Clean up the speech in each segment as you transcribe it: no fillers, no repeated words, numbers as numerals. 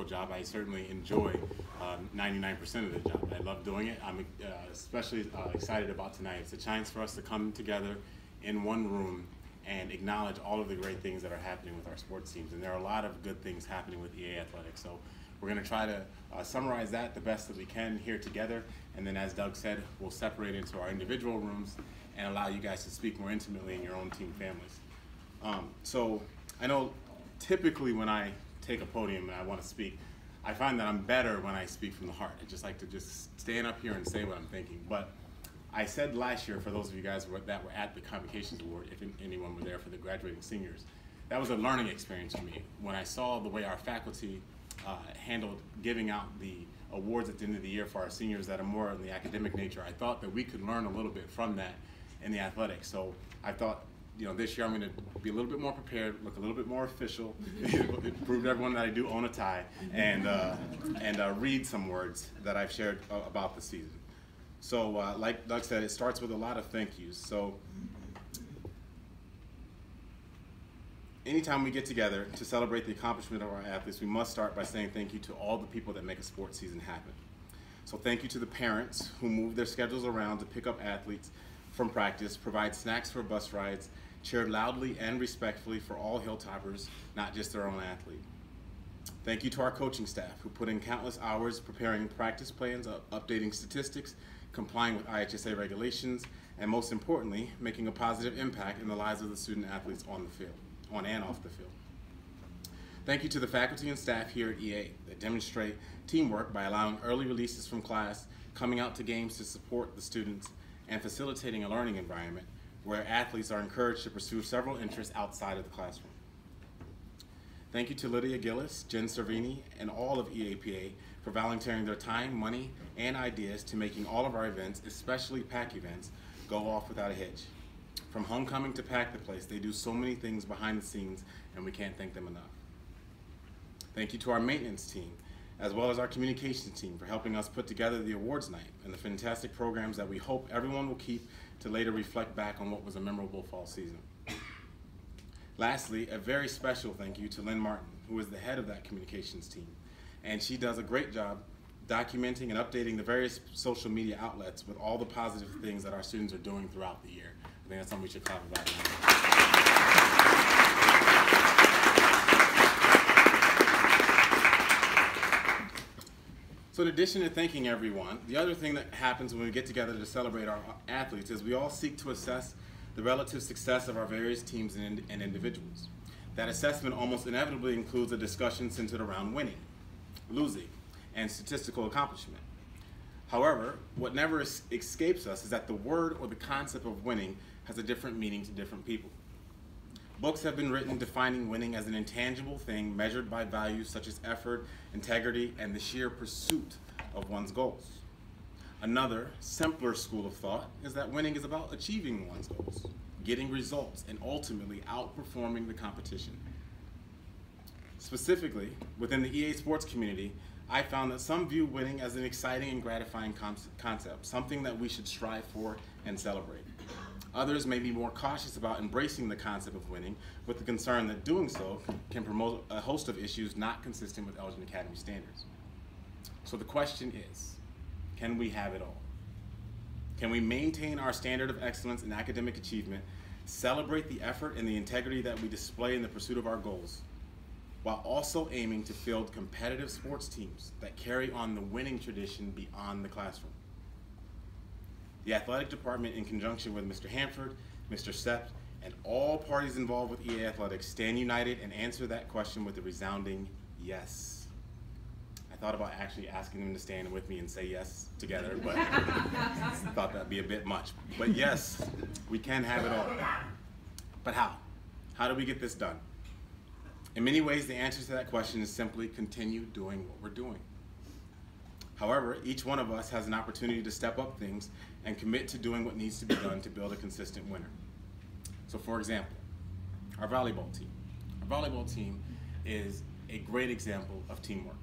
difficult job. I certainly enjoy 99% of the job. I love doing it. I'm especially excited about tonight. It's a chance for us to come together in one room and acknowledge all of the great things that are happening with our sports teams. And there are a lot of good things happening with EA Athletics. So we're going to try to summarize that the best that we can here together. And then, as Doug said, we'll separate into our individual rooms and allow you guys to speak more intimately in your own team families. So I know typically when I take a podium and I want to speak, I find that I'm better when I speak from the heart. I just like to just stand up here and say what I'm thinking. But I said last year, for those of you guys that were at the Convocations Award, if anyone were there for the graduating seniors, that was a learning experience for me. When I saw the way our faculty handled giving out the awards at the end of the year for our seniors that are more in the academic nature, I thought that we could learn a little bit from that in the athletics. So I thought, this year I'm going to be a little bit more prepared, look a little bit more official, prove to everyone that I do own a tie, and read some words that I've shared about the season. So like Doug said, it starts with a lot of thank yous. So anytime we get together to celebrate the accomplishment of our athletes, we must start by saying thank you to all the people that make a sports season happen. So thank you to the parents who move their schedules around to pick up athletes from practice, provide snacks for bus rides, cheered loudly and respectfully for all Hilltoppers, not just their own athlete. Thank you to our coaching staff who put in countless hours preparing practice plans, updating statistics, complying with IHSA regulations, and most importantly, making a positive impact in the lives of the student athletes on the field, on and off the field. Thank you to the faculty and staff here at EA that demonstrate teamwork by allowing early releases from class, coming out to games to support the students, and facilitating a learning environment where athletes are encouraged to pursue several interests outside of the classroom. Thank you to Lydia Gillis, Jen Cervini, and all of EAPA for volunteering their time, money, and ideas to making all of our events, especially PAC events, go off without a hitch. From homecoming to Pack the Place, they do so many things behind the scenes, and we can't thank them enough. Thank you to our maintenance team, as well as our communications team for helping us put together the awards night and the fantastic programs that we hope everyone will keep to later reflect back on what was a memorable fall season. Lastly, a very special thank you to Lynn Martin, who is the head of that communications team. And she does a great job documenting and updating the various social media outlets with all the positive things that our students are doing throughout the year. I think that's something we should clap about now. So in addition to thanking everyone, the other thing that happens when we get together to celebrate our athletes is we all seek to assess the relative success of our various teams and individuals. That assessment almost inevitably includes a discussion centered around winning, losing, and statistical accomplishment. However, what never escapes us is that the word or the concept of winning has a different meaning to different people. Books have been written defining winning as an intangible thing measured by values such as effort, integrity, and the sheer pursuit of one's goals. Another, simpler school of thought is that winning is about achieving one's goals, getting results, and ultimately outperforming the competition. Specifically, within the EA sports community, I found that some view winning as an exciting and gratifying concept, something that we should strive for and celebrate. Others may be more cautious about embracing the concept of winning with the concern that doing so can promote a host of issues not consistent with Elgin Academy standards. So the question is, can we have it all? Can we maintain our standard of excellence in academic achievement, celebrate the effort and the integrity that we display in the pursuit of our goals, while also aiming to field competitive sports teams that carry on the winning tradition beyond the classroom? The athletic department, in conjunction with Mr. Hanford, Mr. Sepp, and all parties involved with EA Athletics, stand united and answer that question with a resounding yes. I thought about actually asking them to stand with me and say yes together, but I thought that'd be a bit much. But yes, we can have it all. But how? How do we get this done? In many ways, the answer to that question is simply continue doing what we're doing. However, each one of us has an opportunity to step up things and commit to doing what needs to be done to build a consistent winner. So for example, our volleyball team. Our volleyball team is a great example of teamwork.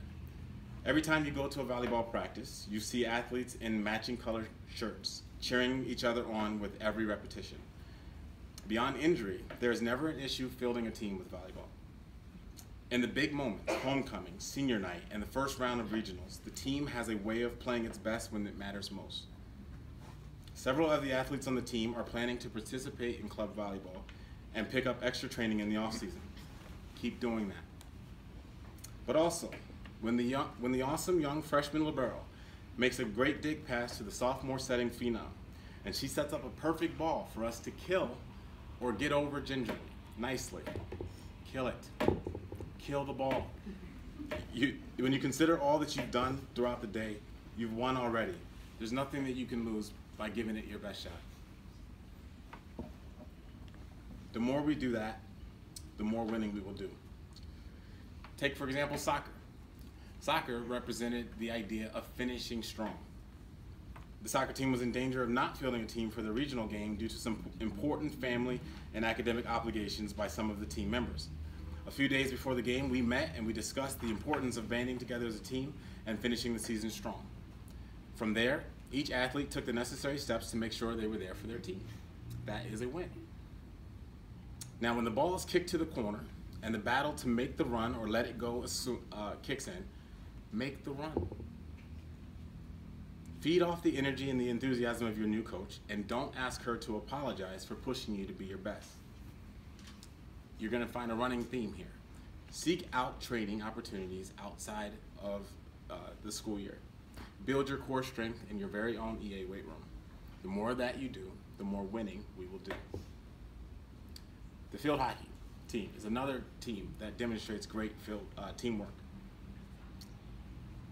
Every time you go to a volleyball practice, you see athletes in matching colored shirts, cheering each other on with every repetition. Beyond injury, there is never an issue fielding a team with volleyball. In the big moments, homecoming, senior night, and the first round of regionals, the team has a way of playing its best when it matters most. Several of the athletes on the team are planning to participate in club volleyball and pick up extra training in the off-season. Keep doing that. But also, when the awesome young freshman libero makes a great dig pass to the sophomore setting phenom, and she sets up a perfect ball for us to kill or get over gingerly, nicely. Kill it. Kill the ball. When you consider all that you've done throughout the day, you've won already. There's nothing that you can lose by giving it your best shot. The more we do that, the more winning we will do. Take, for example, soccer. Soccer represented the idea of finishing strong. The soccer team was in danger of not fielding a team for the regional game due to some important family and academic obligations by some of the team members. A few days before the game, we met and we discussed the importance of banding together as a team and finishing the season strong. From there, each athlete took the necessary steps to make sure they were there for their team. That is a win. Now, when the ball is kicked to the corner and the battle to make the run or let it go kicks in, make the run. Feed off the energy and the enthusiasm of your new coach, and don't ask her to apologize for pushing you to be your best. You're going to find a running theme here. Seek out training opportunities outside of the school year. Build your core strength in your very own EA weight room. The more that you do, the more winning we will do. The field hockey team is another team that demonstrates great field teamwork.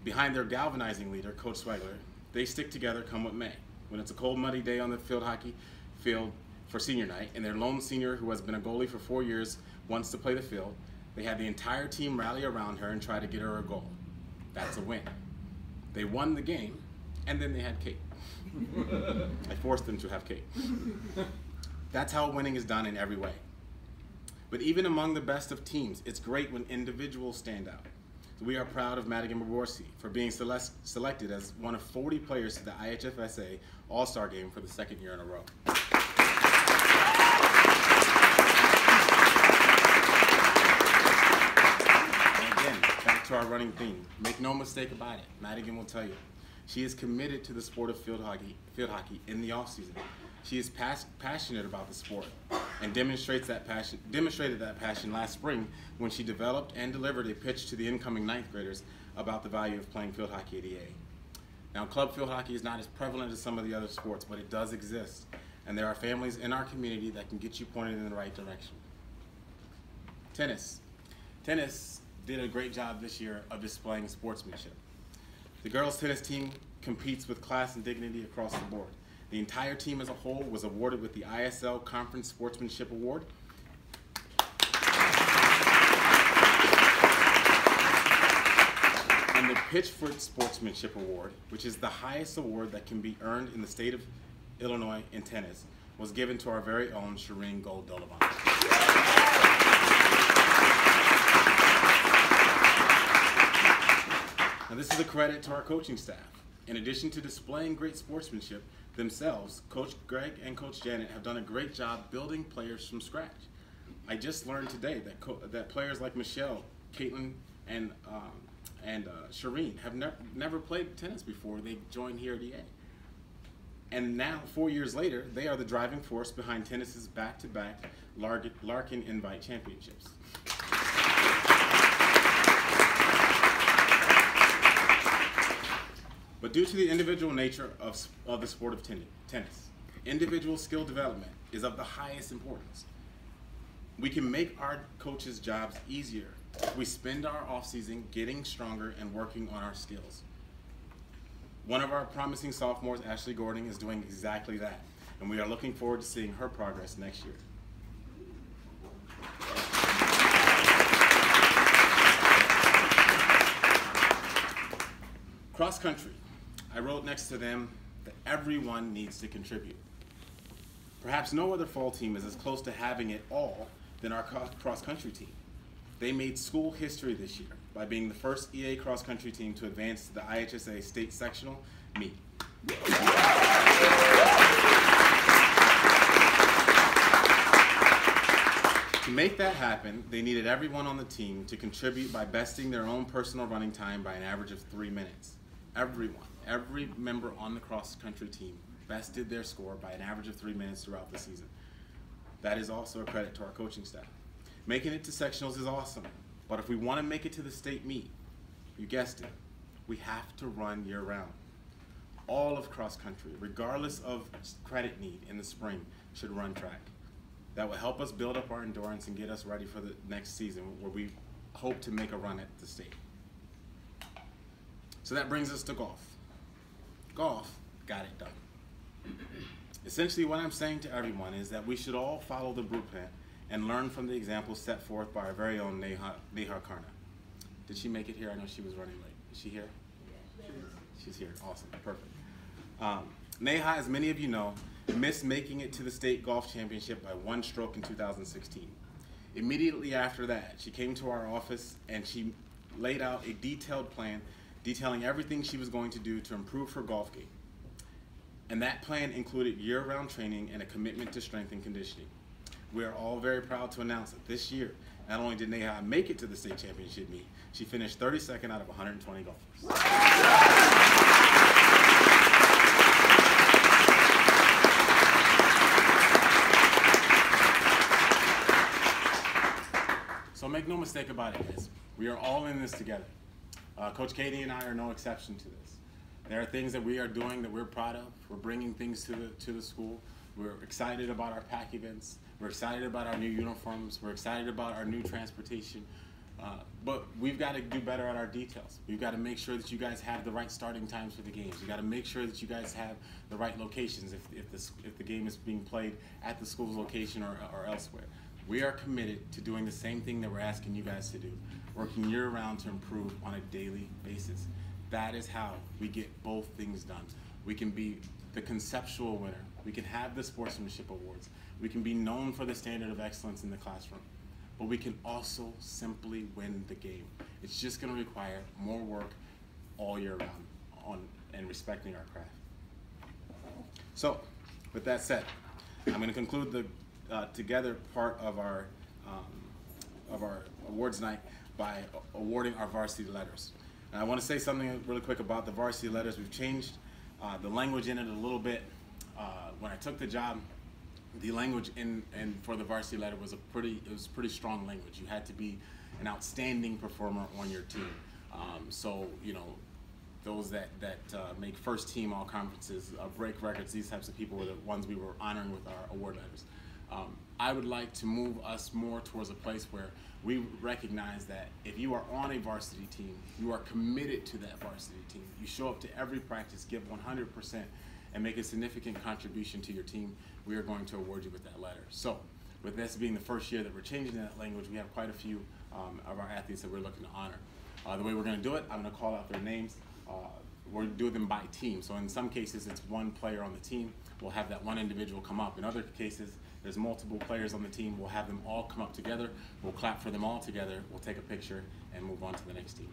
Behind their galvanizing leader, Coach Swegler, they stick together come what may. When it's a cold, muddy day on the field hockey field for senior night, and their lone senior, who has been a goalie for 4 years, wants to play the field, they have the entire team rally around her and try to get her a goal. That's a win. They won the game, and then they had cake. I forced them to have cake. That's how winning is done in every way. But even among the best of teams, it's great when individuals stand out. We are proud of Madigan Borsi for being selected as one of 40 players to the IHFSA All-Star Game for the second year in a row. And again, back to our running theme. Make no mistake about it, Madigan will tell you. She is committed to the sport of field hockey in the off-season. She is passionate about the sport and demonstrated that passion last spring when she developed and delivered a pitch to the incoming 9th graders about the value of playing field hockey at EA. Now, club field hockey is not as prevalent as some of the other sports, but it does exist, and there are families in our community that can get you pointed in the right direction. Tennis. Tennis did a great job this year of displaying sportsmanship. The girls' tennis team competes with class and dignity across the board. The entire team as a whole was awarded with the ISL Conference Sportsmanship Award. And the Pitchford Sportsmanship Award, which is the highest award that can be earned in the state of Illinois in tennis, was given to our very own Shireen Gold-Dolavan. Now, this is a credit to our coaching staff. In addition to displaying great sportsmanship themselves, Coach Greg and Coach Janet have done a great job building players from scratch. I just learned today that players like Michelle, Caitlin, and Shireen have never played tennis before they joined here at EA. And now, 4 years later, they are the driving force behind tennis's back-to-back Larkin Invite Championships. But due to the individual nature of the sport of tennis, individual skill development is of the highest importance. We can make our coaches' jobs easier if we spend our off-season getting stronger and working on our skills. One of our promising sophomores, Ashley Gordon, is doing exactly that, and we are looking forward to seeing her progress next year. Cross country. I wrote next to them that everyone needs to contribute. Perhaps no other fall team is as close to having it all than our cross country team. They made school history this year by being the first EA cross country team to advance to the IHSA state sectional meet. To make that happen, they needed everyone on the team to contribute by besting their own personal running time by an average of 3 minutes. Everyone, every member on the cross-country team bested their score by an average of 3 minutes throughout the season. That is also a credit to our coaching staff. Making it to sectionals is awesome, but if we want to make it to the state meet, you guessed it, we have to run year-round. All of cross-country, regardless of credit need in the spring, should run track. That will help us build up our endurance and get us ready for the next season where we hope to make a run at the state. So that brings us to golf. Golf got it done. Essentially what I'm saying to everyone is that we should all follow the blueprint and learn from the examples set forth by our very own Neha Karna. Did she make it here? I know she was running late. Is she here? She's here. Awesome. Perfect. Neha, as many of you know, missed making it to the state golf championship by 1 stroke in 2016. Immediately after that, she came to our office and she laid out a detailed plan detailing everything she was going to do to improve her golf game. And that plan included year-round training and a commitment to strength and conditioning. We are all very proud to announce that this year, not only did Neha make it to the state championship meet, she finished 32nd out of 120 golfers. So make no mistake about it, guys. We are all in this together. Coach Katie and I are no exception to this. There are things that we are doing that we're proud of. We're bringing things to the school. We're excited about our pack events. We're excited about our new uniforms. We're excited about our new transportation. But we've got to do better at our details. We've got to make sure that you guys have the right starting times for the games. We've got to make sure that you guys have the right locations if the game is being played at the school's location or elsewhere. We are committed to doing the same thing that we're asking you guys to do, working year-round to improve on a daily basis. That is how we get both things done. We can be the conceptual winner. We can have the sportsmanship awards. We can be known for the standard of excellence in the classroom. But we can also simply win the game. It's just going to require more work all year round and respecting our craft. So, with that said, I'm going to conclude the together part of our awards night by awarding our varsity letters. And I want to say something really quick about the varsity letters. We've changed the language in it a little bit. When I took the job, the language for the varsity letter was pretty strong language. You had to be an outstanding performer on your team. So you know, those that make first team all conferences, break records, these types of people were the ones we were honoring with our award letters. I would like to move us more towards a place where we recognize that if you are on a varsity team, you are committed to that varsity team. You show up to every practice, give 100%, and make a significant contribution to your team, we are going to award you with that letter. So, with this being the first year that we're changing that language, we have quite a few of our athletes that we're looking to honor. The way we're going to do it, I'm going to call out their names. We're doing them by team. So in some cases, it's one player on the team. We'll have that one individual come up. In other cases, there's multiple players on the team. We'll have them all come up together. We'll clap for them all together. We'll take a picture and move on to the next team.